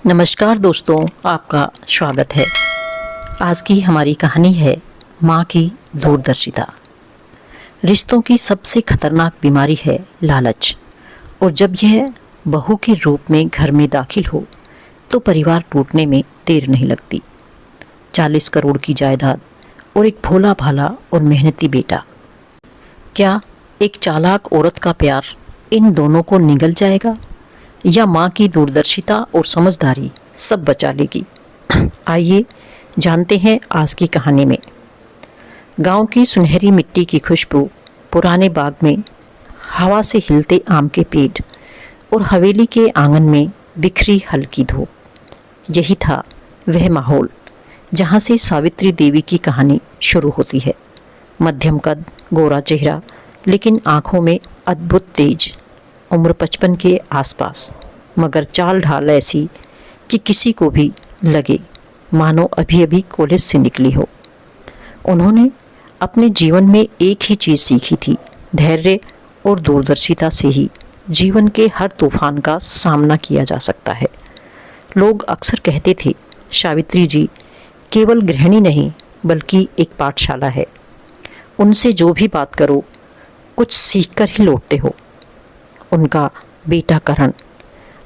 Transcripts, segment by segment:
नमस्कार दोस्तों, आपका स्वागत है। आज की हमारी कहानी है माँ की दूरदर्शिता। रिश्तों की सबसे खतरनाक बीमारी है लालच, और जब यह बहू के रूप में घर में दाखिल हो तो परिवार टूटने में देर नहीं लगती। 40 करोड़ की जायदाद और एक भोला भाला और मेहनती बेटा, क्या एक चालाक औरत का प्यार इन दोनों को निगल जाएगा, या माँ की दूरदर्शिता और समझदारी सब बचा लेगी? आइए जानते हैं आज की कहानी में। गांव की सुनहरी मिट्टी की खुशबू, पुराने बाग में हवा से हिलते आम के पेड़ और हवेली के आंगन में बिखरी हल्की धूप, यही था वह माहौल जहाँ से सावित्री देवी की कहानी शुरू होती है। मध्यम कद, गोरा चेहरा, लेकिन आँखों में अद्भुत तेज। उम्र 55 के आसपास, मगर चाल ढाल ऐसी कि किसी को भी लगे मानो अभी अभी कॉलेज से निकली हो। उन्होंने अपने जीवन में एक ही चीज़ सीखी थी, धैर्य और दूरदर्शिता से ही जीवन के हर तूफान का सामना किया जा सकता है। लोग अक्सर कहते थे, सावित्री जी केवल गृहिणी नहीं बल्कि एक पाठशाला है। उनसे जो भी बात करो कुछ सीख कर ही लौटते हो। उनका बेटा करण,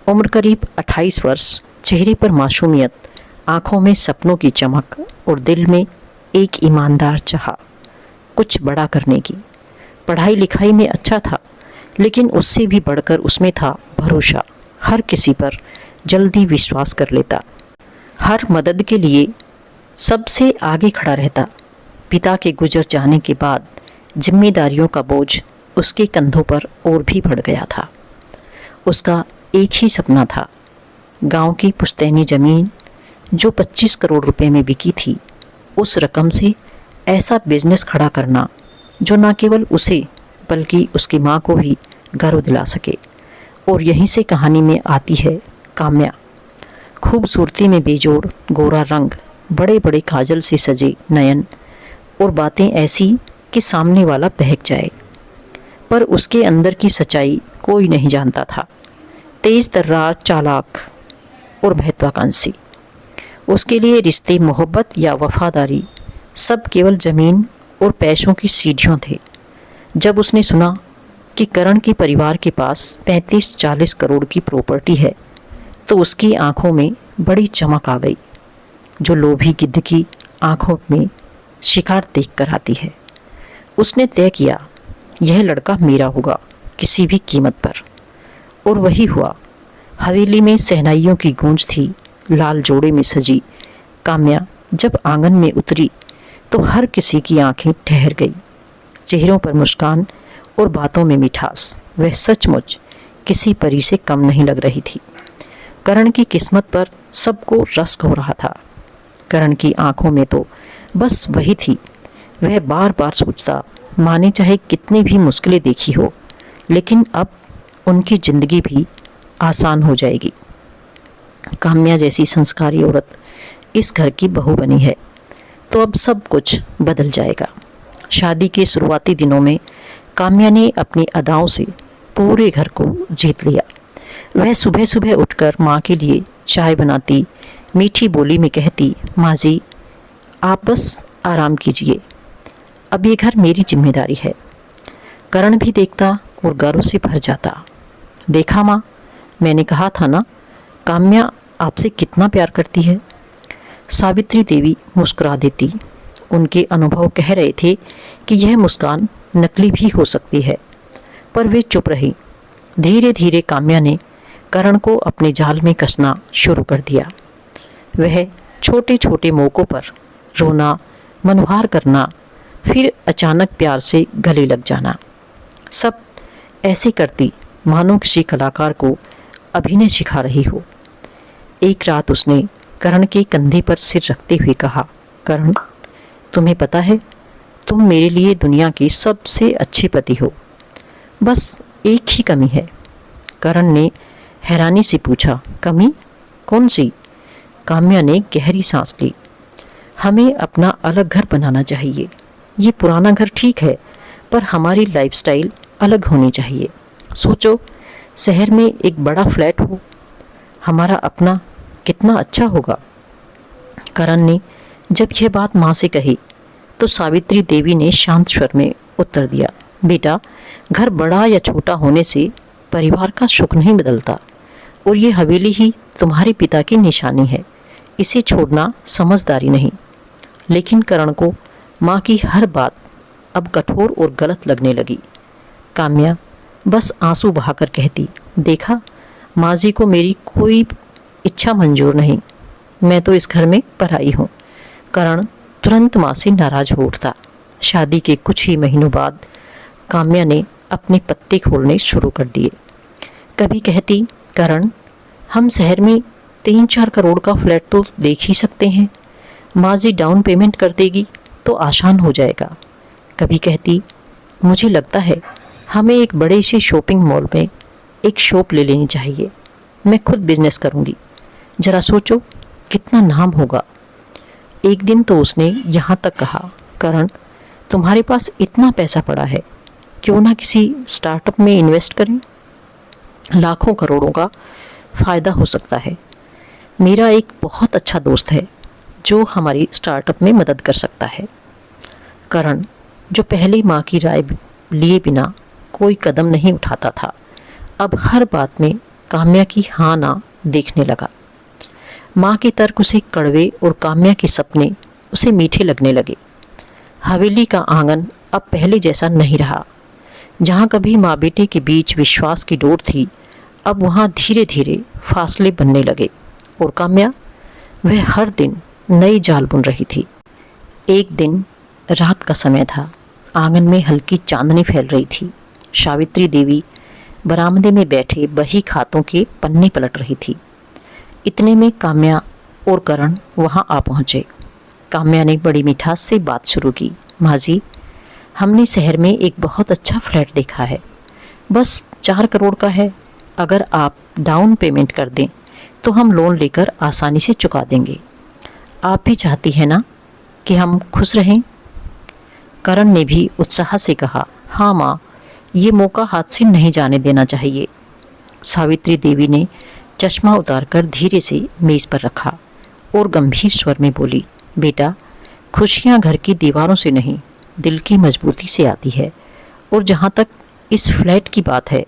उम्र करीब 28 वर्ष, चेहरे पर मासूमियत, आंखों में सपनों की चमक और दिल में एक ईमानदार चाह कुछ बड़ा करने की। पढ़ाई लिखाई में अच्छा था, लेकिन उससे भी बढ़कर उसमें था भरोसा। हर किसी पर जल्दी विश्वास कर लेता, हर मदद के लिए सबसे आगे खड़ा रहता। पिता के गुजर जाने के बाद जिम्मेदारियों का बोझ उसके कंधों पर और भी बढ़ गया था। उसका एक ही सपना था, गांव की पुश्तैनी ज़मीन जो 25 करोड़ रुपए में बिकी थी, उस रकम से ऐसा बिजनेस खड़ा करना जो न केवल उसे बल्कि उसकी माँ को भी गर्व दिला सके। और यहीं से कहानी में आती है काम्या। खूबसूरती में बेजोड़ गोरा रंग, बड़े बड़े काजल से सजे नयन और बातें ऐसी कि सामने वाला बहक जाए, पर उसके अंदर की सच्चाई कोई नहीं जानता था। तेज तर्रार, चालाक और महत्वाकांक्षी। उसके लिए रिश्ते, मोहब्बत या वफादारी सब केवल ज़मीन और पैसों की सीढ़ियों थे। जब उसने सुना कि करण के परिवार के पास 35-40 करोड़ की प्रॉपर्टी है, तो उसकी आंखों में बड़ी चमक आ गई, जो लोभी गिद्ध की आंखों में शिकार देख कर आती है। उसने तय किया, यह लड़का मेरा होगा किसी भी कीमत पर। और वही हुआ। हवेली में शहनाइयों की गूंज थी। लाल जोड़े में सजी काम्या जब आंगन में उतरी तो हर किसी की आंखें ठहर गई। चेहरों पर मुस्कान और बातों में मिठास, वह सचमुच किसी परी से कम नहीं लग रही थी। करण की किस्मत पर सबको रश्क हो रहा था। करण की आंखों में तो बस वही थी। वह बार बार सोचता, माने चाहे कितनी भी मुश्किलें देखी हो, लेकिन अब उनकी ज़िंदगी भी आसान हो जाएगी। काम्या जैसी संस्कारी औरत इस घर की बहू बनी है तो अब सब कुछ बदल जाएगा। शादी के शुरुआती दिनों में काम्या ने अपनी अदाओं से पूरे घर को जीत लिया। वह सुबह सुबह उठकर माँ के लिए चाय बनाती, मीठी बोली में कहती, माँ जी आप बस आराम कीजिए, अब ये घर मेरी जिम्मेदारी है। करण भी देखता और गर्व से भर जाता। देखा माँ, मैंने कहा था ना, काम्या आपसे कितना प्यार करती है। सावित्री देवी मुस्कुरा देती। उनके अनुभव कह रहे थे कि यह मुस्कान नकली भी हो सकती है, पर वे चुप रही। धीरे धीरे काम्या ने करण को अपने जाल में कसना शुरू कर दिया। वह छोटे छोटे मौक़ों पर रोना, मनोहार करना, फिर अचानक प्यार से गले लग जाना, सब ऐसे करती मानो किसी कलाकार को अभिनय सिखा रही हो। एक रात उसने करण के कंधे पर सिर रखते हुए कहा, करण तुम्हें पता है, तुम मेरे लिए दुनिया के सबसे अच्छे पति हो, बस एक ही कमी है। करण ने हैरानी से पूछा, कमी कौन सी? काम्या ने गहरी सांस ली। हमें अपना अलग घर बनाना चाहिए। ये पुराना घर ठीक है, पर हमारी लाइफस्टाइल अलग होनी चाहिए। सोचो, शहर में एक बड़ा फ्लैट हो, हमारा अपना कितना अच्छा होगा। करण ने जब यह बात माँ से कही तो सावित्री देवी ने शांत स्वर में उत्तर दिया, बेटा, घर बड़ा या छोटा होने से परिवार का सुख नहीं बदलता, और ये हवेली ही तुम्हारे पिता की निशानी है। इसे छोड़ना समझदारी नहीं। लेकिन करण को माँ की हर बात अब कठोर और गलत लगने लगी। काम्या बस आंसू बहाकर कहती, देखा, माँ जी को मेरी कोई इच्छा मंजूर नहीं। मैं तो इस घर में पराई हूँ। करण तुरंत माँ से नाराज हो उठता। शादी के कुछ ही महीनों बाद काम्या ने अपने पत्ते खोलने शुरू कर दिए। कभी कहती, करण, हम शहर में 3-4 करोड़ का फ्लैट तो देख ही सकते हैं। माँ जी डाउन पेमेंट कर देगी तो आसान हो जाएगा। कभी कहती, मुझे लगता है हमें एक बड़े से शॉपिंग मॉल में एक शॉप ले लेनी चाहिए। मैं खुद बिजनेस करूँगी। ज़रा सोचो कितना नाम होगा। एक दिन तो उसने यहाँ तक कहा, करण, तुम्हारे पास इतना पैसा पड़ा है, क्यों ना किसी स्टार्टअप में इन्वेस्ट करें। लाखों करोड़ों का फ़ायदा हो सकता है। मेरा एक बहुत अच्छा दोस्त है जो हमारी स्टार्टअप में मदद कर सकता है। करण, जो पहले माँ की राय लिए बिना कोई कदम नहीं उठाता था, अब हर बात में काम्या की हाँ ना देखने लगा। माँ के तर्क उसे कड़वे और काम्या के सपने उसे मीठे लगने लगे। हवेली का आंगन अब पहले जैसा नहीं रहा। जहाँ कभी माँ बेटे के बीच विश्वास की डोर थी, अब वहाँ धीरे धीरे फासले बनने लगे और काम्या वह हर दिन नई जाल बुन रही थी। एक दिन रात का समय था। आंगन में हल्की चांदनी फैल रही थी। सावित्री देवी बरामदे में बैठे बही खातों के पन्ने पलट रही थी। इतने में काम्या और करण वहां आ पहुंचे। काम्या ने बड़ी मिठास से बात शुरू की, माँ जी, हमने शहर में एक बहुत अच्छा फ्लैट देखा है। बस 4 करोड़ का है। अगर आप डाउन पेमेंट कर दें तो हम लोन लेकर आसानी से चुका देंगे। आप भी चाहती हैं ना कि हम खुश रहें? करण ने भी उत्साह से कहा, हाँ माँ, ये मौका हाथ से नहीं जाने देना चाहिए। सावित्री देवी ने चश्मा उतारकर धीरे से मेज पर रखा और गंभीर स्वर में बोली, बेटा, खुशियाँ घर की दीवारों से नहीं, दिल की मजबूती से आती है। और जहाँ तक इस फ्लैट की बात है,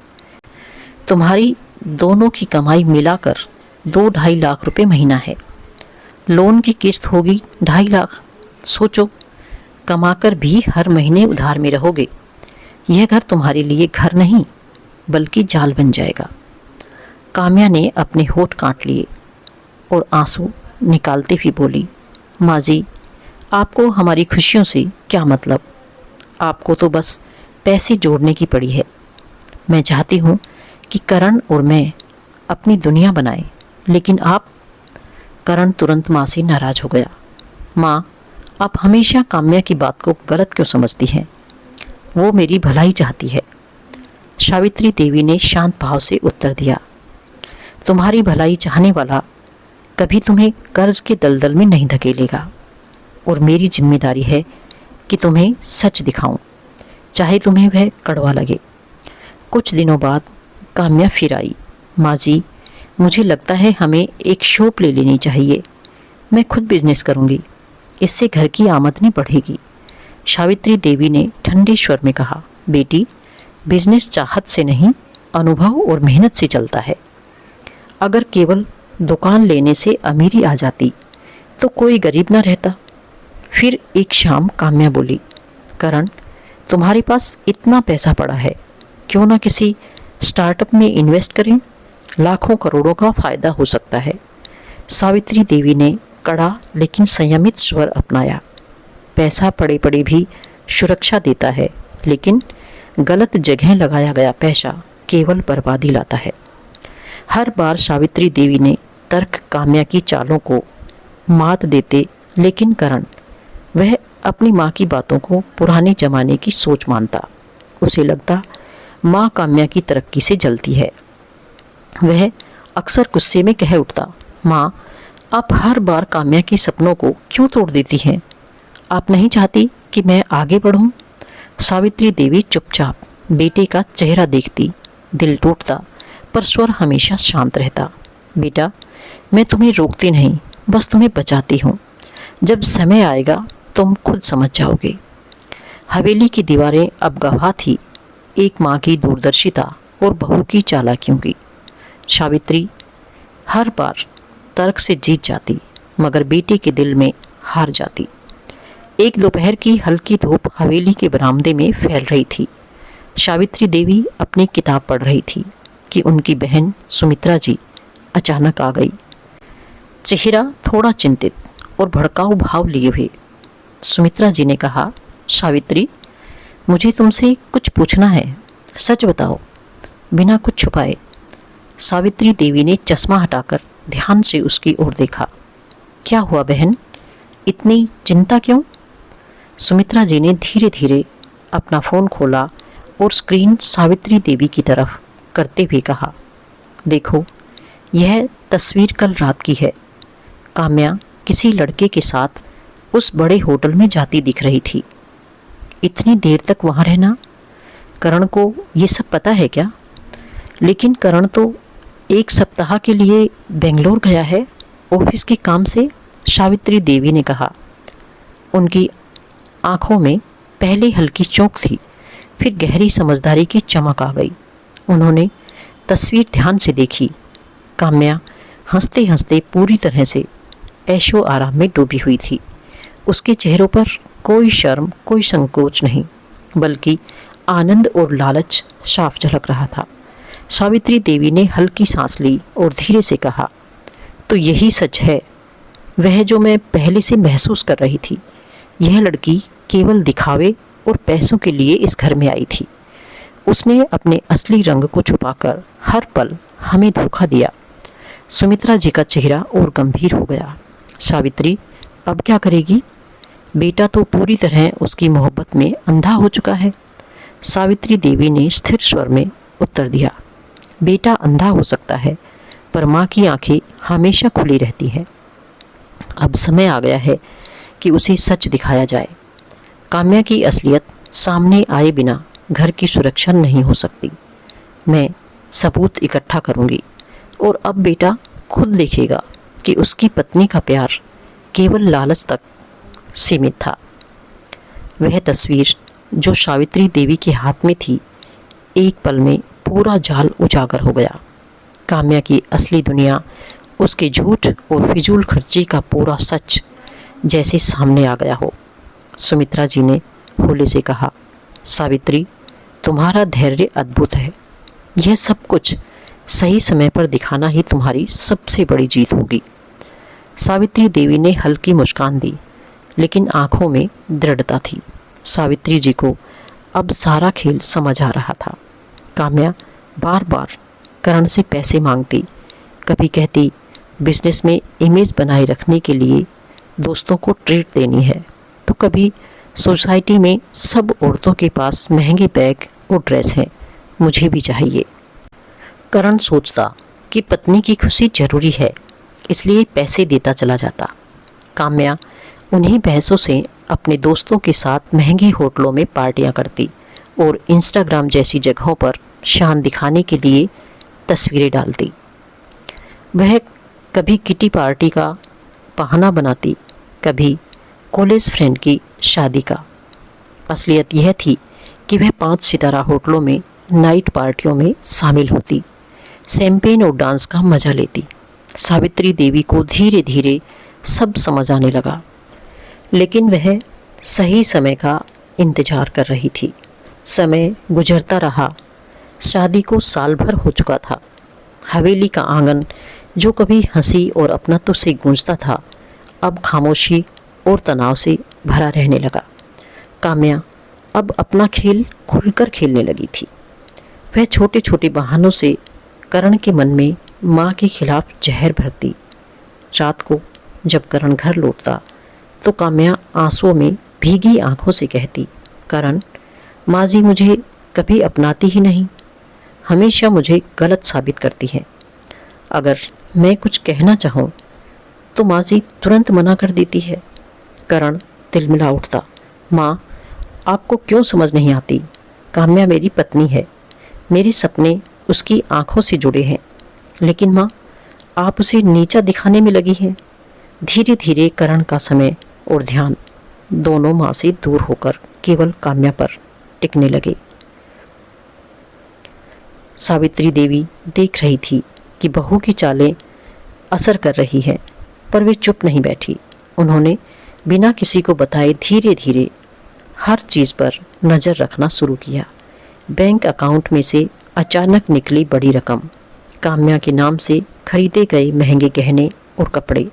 तुम्हारी दोनों की कमाई मिलाकर 2-2.5 लाख रुपए महीना है। लोन की किस्त होगी 2.5 लाख। सोचो, कमाकर भी हर महीने उधार में रहोगे। यह घर तुम्हारे लिए घर नहीं बल्कि जाल बन जाएगा। काम्या ने अपने होठ काट लिए और आंसू निकालते हुए बोली, माँ जी, आपको हमारी खुशियों से क्या मतलब? आपको तो बस पैसे जोड़ने की पड़ी है। मैं चाहती हूँ कि करण और मैं अपनी दुनिया बनाएं, लेकिन आप। करण तुरंत माँ से नाराज हो गया। माँ, आप हमेशा काम्या की बात को गलत क्यों समझती हैं? वो मेरी भलाई चाहती है। सावित्री देवी ने शांत भाव से उत्तर दिया, तुम्हारी भलाई चाहने वाला कभी तुम्हें कर्ज के दलदल में नहीं धकेलेगा, और मेरी जिम्मेदारी है कि तुम्हें सच दिखाऊं, चाहे तुम्हें वह कड़वा लगे। कुछ दिनों बाद काम्या फिर आई। माँ जी, मुझे लगता है हमें एक शॉप ले लेनी चाहिए। मैं खुद बिजनेस करूँगी, इससे घर की आमदनी बढ़ेगी। सावित्री देवी ने ठंडे स्वर में कहा, बेटी, बिजनेस चाहत से नहीं, अनुभव और मेहनत से चलता है। अगर केवल दुकान लेने से अमीरी आ जाती तो कोई गरीब ना रहता। फिर एक शाम काम्या बोली, करण, तुम्हारे पास इतना पैसा पड़ा है, क्यों ना किसी स्टार्टअप में इन्वेस्ट करें? लाखों करोड़ों का फायदा हो सकता है। सावित्री देवी ने कड़ा लेकिन संयमित स्वर अपनाया। पैसा पड़े पड़े भी सुरक्षा देता है, लेकिन गलत जगह लगाया गया पैसा केवल बर्बादी लाता है। हर बार सावित्री देवी ने तर्क काम्या की चालों को मात देते, लेकिन करण, वह अपनी माँ की बातों को पुराने जमाने की सोच मानता। उसे लगता माँ काम्या की तरक्की से जलती है। वह अक्सर गुस्से में कह उठता, माँ, आप हर बार काम्या के सपनों को क्यों तोड़ देती हैं? आप नहीं चाहती कि मैं आगे बढ़ूं? सावित्री देवी चुपचाप बेटे का चेहरा देखती। दिल टूटता, पर स्वर हमेशा शांत रहता। बेटा, मैं तुम्हें रोकती नहीं, बस तुम्हें बचाती हूँ। जब समय आएगा तुम खुद समझ जाओगे। हवेली की दीवारें अब गवाह थी एक माँ की दूरदर्शिता और बहू की चालाकियों की। सावित्री हर बार तर्क से जीत जाती, मगर बेटे के दिल में हार जाती। एक दोपहर की हल्की धूप हवेली के बरामदे में फैल रही थी। सावित्री देवी अपनी किताब पढ़ रही थी कि उनकी बहन सुमित्रा जी अचानक आ गई, चेहरा थोड़ा चिंतित और भड़काऊ भाव लिए हुए। सुमित्रा जी ने कहा, सावित्री, मुझे तुमसे कुछ पूछना है, सच बताओ, बिना कुछ छुपाए। सावित्री देवी ने चश्मा हटाकर ध्यान से उसकी ओर देखा। क्या हुआ बहन, इतनी चिंता क्यों? सुमित्रा जी ने धीरे धीरे अपना फ़ोन खोला और स्क्रीन सावित्री देवी की तरफ करते हुए कहा, देखो, यह तस्वीर कल रात की है। काम्या किसी लड़के के साथ उस बड़े होटल में जाती दिख रही थी। इतनी देर तक वहाँ रहना, करण को ये सब पता है क्या? लेकिन करण तो 1 सप्ताह के लिए बेंगलोर गया है ऑफिस के काम से, सावित्री देवी ने कहा। उनकी आंखों में पहले हल्की चौंक थी, फिर गहरी समझदारी की चमक आ गई। उन्होंने तस्वीर ध्यान से देखी। काम्या हंसते हंसते पूरी तरह से ऐशो आराम में डूबी हुई थी। उसके चेहरों पर कोई शर्म, कोई संकोच नहीं, बल्कि आनंद और लालच साफ झलक रहा था। सावित्री देवी ने हल्की सांस ली और धीरे से कहा, तो यही सच है, वह जो मैं पहले से महसूस कर रही थी। यह लड़की केवल दिखावे और पैसों के लिए इस घर में आई थी। उसने अपने असली रंग को छुपाकर हर पल हमें धोखा दिया। सुमित्रा जी का चेहरा और गंभीर हो गया। सावित्री अब क्या करेगी? बेटा तो पूरी तरह उसकी मोहब्बत में अंधा हो चुका है। सावित्री देवी ने स्थिर स्वर में उत्तर दिया, बेटा अंधा हो सकता है, पर माँ की आंखें हमेशा खुली रहती हैं। अब समय आ गया है कि उसे सच दिखाया जाए। काम्या की असलियत सामने आए बिना घर की सुरक्षा नहीं हो सकती। मैं सबूत इकट्ठा करूंगी और अब बेटा खुद देखेगा कि उसकी पत्नी का प्यार केवल लालच तक सीमित था। वह तस्वीर जो सावित्री देवी के हाथ में थी, एक पल में पूरा जाल उजागर हो गया। काम्या की असली दुनिया, उसके झूठ और फिजूल खर्ची का पूरा सच जैसे सामने आ गया हो। सुमित्रा जी ने होले से कहा, सावित्री, तुम्हारा धैर्य अद्भुत है। यह सब कुछ सही समय पर दिखाना ही तुम्हारी सबसे बड़ी जीत होगी। सावित्री देवी ने हल्की मुस्कान दी, लेकिन आंखों में दृढ़ता थी। सावित्री जी को अब सारा खेल समझ आ रहा था। काम्या बार बार करण से पैसे मांगती, कभी कहती बिजनेस में इमेज बनाए रखने के लिए दोस्तों को ट्रीट देनी है, तो कभी सोसाइटी में सब औरतों के पास महंगे बैग और ड्रेस हैं, मुझे भी चाहिए। करण सोचता कि पत्नी की खुशी जरूरी है, इसलिए पैसे देता चला जाता। काम्या उन्हीं पैसों से अपने दोस्तों के साथ महंगे होटलों में पार्टियां करती और इंस्टाग्राम जैसी जगहों पर शान दिखाने के लिए तस्वीरें डालती। वह कभी किटी पार्टी का बहाना बनाती, कभी कॉलेज फ्रेंड की शादी का। असलियत यह थी कि वह 5 सितारा होटलों में नाइट पार्टियों में शामिल होती, शैंपेन और डांस का मजा लेती। सावित्री देवी को धीरे धीरे सब समझ आने लगा, लेकिन वह सही समय का इंतजार कर रही थी। समय गुजरता रहा। शादी को साल भर हो चुका था। हवेली का आंगन जो कभी हंसी और अपनत्व से गूंजता था, अब खामोशी और तनाव से भरा रहने लगा। काम्या अब अपना खेल खुलकर खेलने लगी थी। वह छोटे छोटे बहानों से करण के मन में माँ के खिलाफ जहर भरती। रात को जब करण घर लौटता तो काम्या आंसुओं में भीगी आंखों से कहती, करण, माँ जी मुझे कभी अपनाती ही नहीं, हमेशा मुझे गलत साबित करती है। अगर मैं कुछ कहना चाहूँ तो माँ जी तुरंत मना कर देती है। करण तिलमिला उठता, माँ आपको क्यों समझ नहीं आती? काम्या मेरी पत्नी है, मेरे सपने उसकी आंखों से जुड़े हैं, लेकिन माँ आप उसे नीचा दिखाने में लगी हैं। धीरे धीरे करण का समय और ध्यान दोनों माँ से दूर होकर केवल काम्या पर टिकने लगे। सावित्री देवी देख रही थी कि बहू की चालें असर कर रही है, पर वे चुप नहीं बैठी। उन्होंने बिना किसी को बताए धीरे धीरे हर चीज़ पर नज़र रखना शुरू किया। बैंक अकाउंट में से अचानक निकली बड़ी रकम, काम्या के नाम से खरीदे गए महंगे गहने और कपड़े,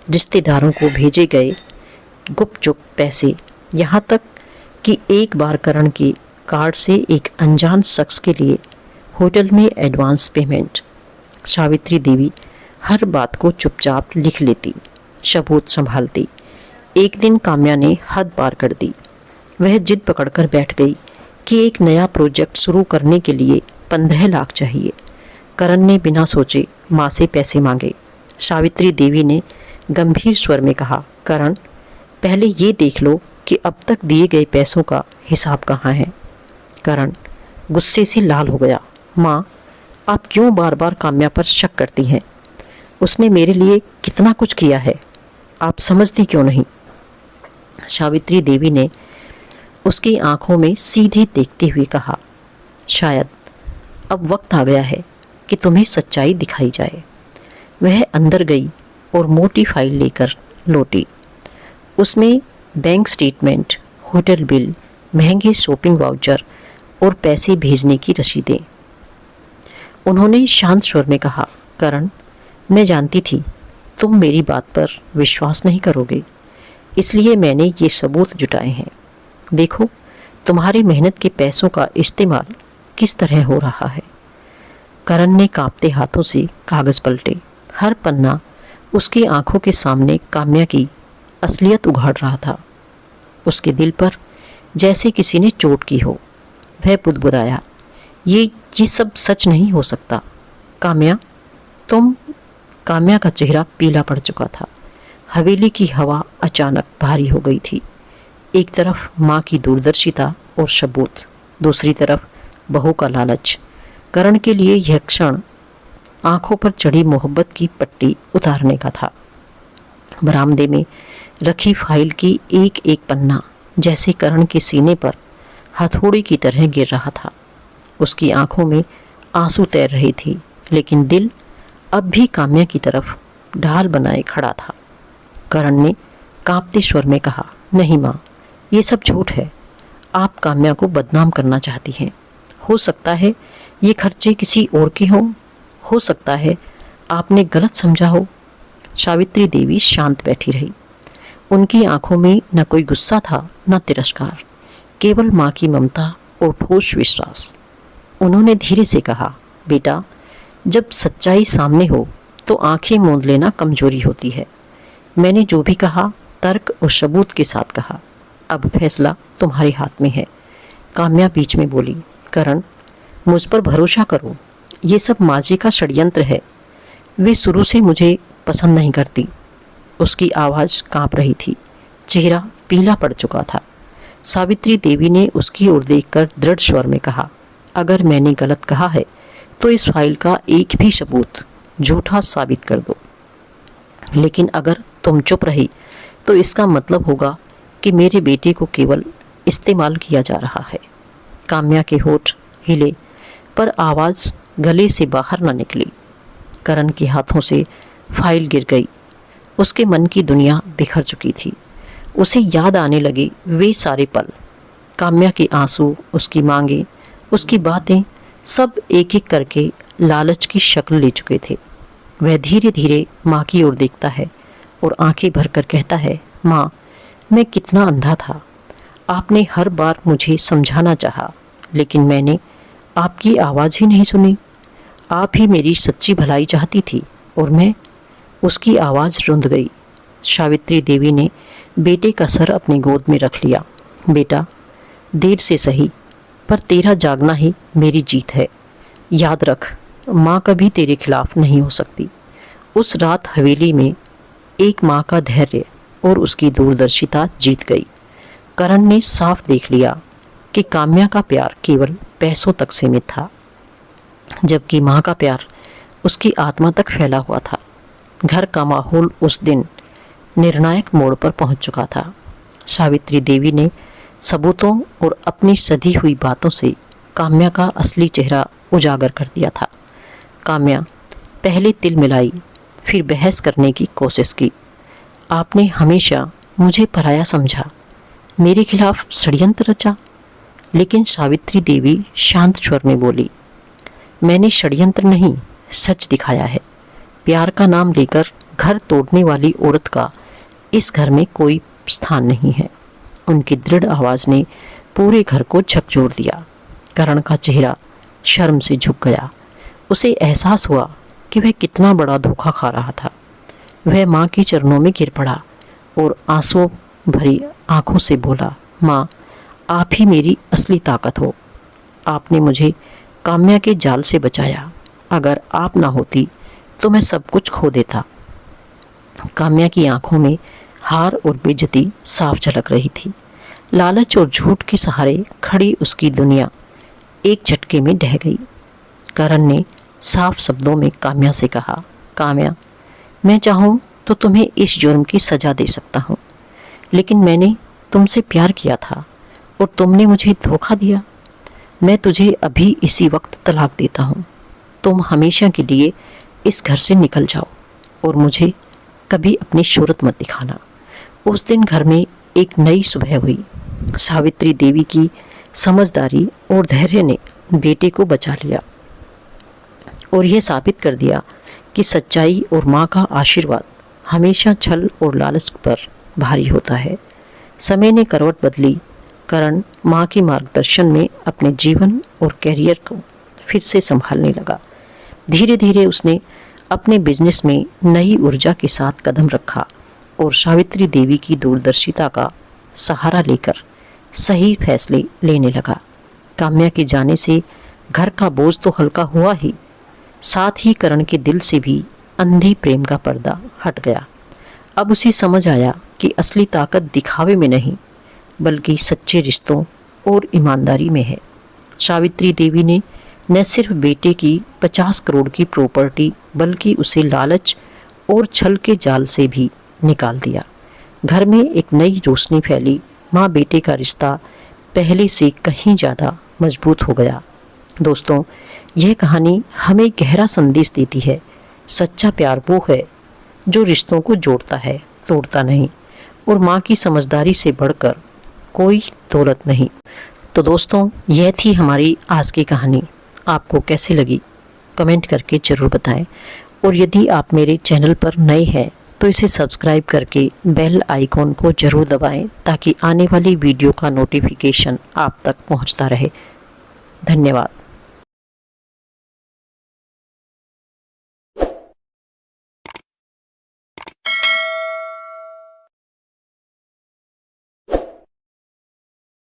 रिश्तेदारों को भेजे गए गुपचुप पैसे, यहाँ तक कि एक बार करण के कार्ड से एक अनजान शख्स के लिए होटल में एडवांस पेमेंट। सावित्री देवी हर बात को चुपचाप लिख लेती, सबूत संभालती। एक दिन काम्या ने हद पार कर दी। वह जिद पकड़कर बैठ गई कि एक नया प्रोजेक्ट शुरू करने के लिए 15 लाख चाहिए। करण ने बिना सोचे माँ से पैसे मांगे। सावित्री देवी ने गंभीर स्वर में कहा, करण, पहले ये देख लो कि अब तक दिए गए पैसों का हिसाब कहाँ है। करण गुस्से से लाल हो गया। माँ, आप क्यों बार बार काम्या पर शक करती हैं? उसने मेरे लिए कितना कुछ किया है, आप समझती क्यों नहीं? सावित्री देवी ने उसकी आंखों में सीधे देखते हुए कहा, शायद अब वक्त आ गया है कि तुम्हें सच्चाई दिखाई जाए। वह अंदर गई और मोटी फाइल लेकर लौटी। उसमें बैंक स्टेटमेंट, होटल बिल, महंगे शॉपिंग वाउचर और पैसे भेजने की रसीदें। उन्होंने शांत स्वर में कहा, करण, मैं जानती थी तुम मेरी बात पर विश्वास नहीं करोगे, इसलिए मैंने ये सबूत जुटाए हैं। देखो, तुम्हारी मेहनत के पैसों का इस्तेमाल किस तरह हो रहा है। करण ने कांपते हाथों से कागज पलटे। हर पन्ना उसकी आंखों के सामने काम्या की असलियत उघाड़ रहा था। उसके दिल पर जैसे किसी ने चोट की हो। वह बुदबुदाया, ये सब सच नहीं हो सकता। काम्या, काम्या का चेहरा पीला पड़ चुका था। हवेली की हवा अचानक भारी हो गई थी। एक तरफ माँ की दूरदर्शिता और सबूत, दूसरी तरफ बहू का लालच। करण के लिए यह क्षण आंखों पर चढ़ी मोहब्बत की पट्टी उतारने का था। बरामदे में रखी फाइल की एक एक पन्ना जैसे करण के सीने पर हथौड़ी की तरह गिर रहा था। उसकी आंखों में आंसू तैर रही थी, लेकिन दिल अब भी काम्या की तरफ ढाल बनाए खड़ा था। करण ने कांपते स्वर में कहा, नहीं माँ, ये सब झूठ है। आप काम्या को बदनाम करना चाहती हैं। हो सकता है ये खर्चे किसी और के हों, हो सकता है आपने गलत समझा हो। सावित्री देवी शांत बैठी रही। उनकी आंखों में न कोई गुस्सा था, न तिरस्कार, केवल माँ की ममता और ठोस विश्वास। उन्होंने धीरे से कहा, बेटा, जब सच्चाई सामने हो तो आंखें मूंद लेना कमजोरी होती है। मैंने जो भी कहा तर्क और सबूत के साथ कहा। अब फैसला तुम्हारे हाथ में है। काम्या बीच में बोली, करण, मुझ पर भरोसा करो, ये सब माजी का षड्यंत्र है। वे शुरू से मुझे पसंद नहीं करती। उसकी आवाज़ कांप रही थी, चेहरा पीला पड़ चुका था। सावित्री देवी ने उसकी ओर देखकर दृढ़ स्वर में कहा, अगर मैंने गलत कहा है तो इस फाइल का एक भी सबूत झूठा साबित कर दो। लेकिन अगर तुम चुप रही तो इसका मतलब होगा कि मेरे बेटे को केवल इस्तेमाल किया जा रहा है। काम्या के होठ हिले, पर आवाज़ गले से बाहर न निकली। करण के हाथों से फाइल गिर गई। उसके मन की दुनिया बिखर चुकी थी। उसे याद आने लगे वे सारे पल, काम्या के आंसू, उसकी मांगे, उसकी बातें, सब एक एक करके लालच की शक्ल ले चुके थे। वह धीरे धीरे माँ की ओर देखता है और आंखें भरकर कहता है, माँ, मैं कितना अंधा था। आपने हर बार मुझे समझाना चाहा, लेकिन मैंने आपकी आवाज़ ही नहीं सुनी। आप ही मेरी सच्ची भलाई चाहती थी और मैं। उसकी आवाज़ रुंध गई। सावित्री देवी ने बेटे का सर अपनी गोद में रख लिया। बेटा, देर से सही, पर तेरा जागना ही मेरी जीत है। याद रख, माँ कभी तेरे खिलाफ नहीं हो सकती। उस रात हवेली में एक माँ का धैर्य और उसकी दूरदर्शिता जीत गई। करण ने साफ देख लिया कि काम्या का प्यार केवल पैसों तक सीमित था, जबकि माँ का प्यार उसकी आत्मा तक फैला हुआ था। घर का माहौल उस दिन निर्णायक मोड़ पर पहुंच चुका था। सावित्री देवी ने सबूतों और अपनी सधी हुई बातों से काम्या का असली चेहरा उजागर कर दिया था। काम्या पहले तिल मिलाई, फिर बहस करने की कोशिश की। आपने हमेशा मुझे पराया समझा, मेरे खिलाफ षड्यंत्र रचा। लेकिन सावित्री देवी शांत स्वर में बोली, मैंने षड्यंत्र नहीं, सच दिखाया है। प्यार का नाम लेकर घर तोड़ने वाली औरत का इस घर में कोई स्थान नहीं है। उनकी दृढ़ आवाज ने पूरे घर को झकझोर दिया। करण का चेहरा शर्म से झुक गया। उसे एहसास हुआ कि वह कितना बड़ा धोखा खा रहा था। वह माँ के चरणों में गिर पड़ा और आंसुओं भरी आंखों से बोला, माँ, आप ही मेरी असली ताकत हो। आपने मुझे काम्या के जाल से बचाया। अगर आप ना होती तो मैं सब कुछ खो देता। काम्या की आंखों में हार और बेइज्जती साफ झलक रही थी। लालच और झूठ के सहारे खड़ी उसकी दुनिया एक झटके में ढह गई। करण ने साफ शब्दों में काम्या से कहा, काम्या, मैं चाहूँ तो तुम्हें इस जुर्म की सजा दे सकता हूँ, लेकिन मैंने तुमसे प्यार किया था और तुमने मुझे धोखा दिया। मैं तुझे अभी इसी वक्त तलाक देता हूँ। तुम हमेशा के लिए इस घर से निकल जाओ और मुझे कभी अपनी सूरत मत दिखाना। उस दिन घर में एक नई सुबह हुई। सावित्री देवी की समझदारी और धैर्य ने बेटे को बचा लिया और यह साबित कर दिया कि सच्चाई और माँ का आशीर्वाद हमेशा छल और लालच पर भारी होता है। समय ने करवट बदली। करण माँ के मार्गदर्शन में अपने जीवन और कैरियर को फिर से संभालने लगा। धीरे धीरे उसने अपने बिजनेस में नई ऊर्जा के साथ कदम रखा और सावित्री देवी की दूरदर्शिता का सहारा लेकर सही फैसले लेने लगा। काम्या के जाने से घर का बोझ तो हल्का हुआ ही, साथ ही करण के दिल से भी अंधी प्रेम का पर्दा हट गया। अब उसे समझ आया कि असली ताकत दिखावे में नहीं, बल्कि सच्चे रिश्तों और ईमानदारी में है। सावित्री देवी ने न सिर्फ बेटे की 50 करोड़ की प्रॉपर्टी, बल्कि उसे लालच और छल के जाल से भी निकाल दिया। घर में एक नई रोशनी फैली। माँ बेटे का रिश्ता पहले से कहीं ज़्यादा मजबूत हो गया। दोस्तों, यह कहानी हमें गहरा संदेश देती है। सच्चा प्यार वो है जो रिश्तों को जोड़ता है, तोड़ता नहीं, और माँ की समझदारी से बढ़कर कोई दौलत नहीं। तो दोस्तों, यह थी हमारी आज की कहानी। आपको कैसी लगी कमेंट करके ज़रूर बताएं, और यदि आप मेरे चैनल पर नए हैं तो इसे सब्सक्राइब करके बेल आइकॉन को ज़रूर दबाएं, ताकि आने वाली वीडियो का नोटिफिकेशन आप तक पहुंचता रहे। धन्यवाद।